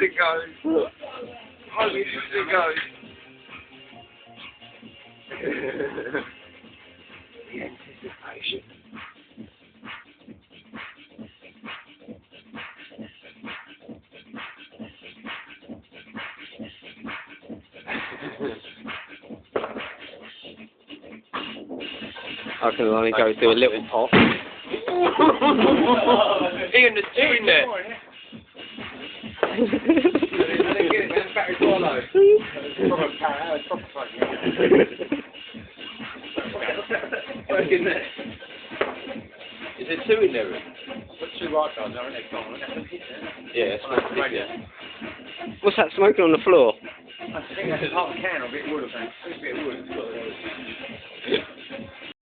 it goes. Hope it goes. The anticipation. I can only go through a little pot. Ian, there's two in there. Is there two in there? Put two right guys there, aren't they? Yeah, it's right there. What's that smoking on the floor? I think that's a half a can of it wood or something. A bit of wood.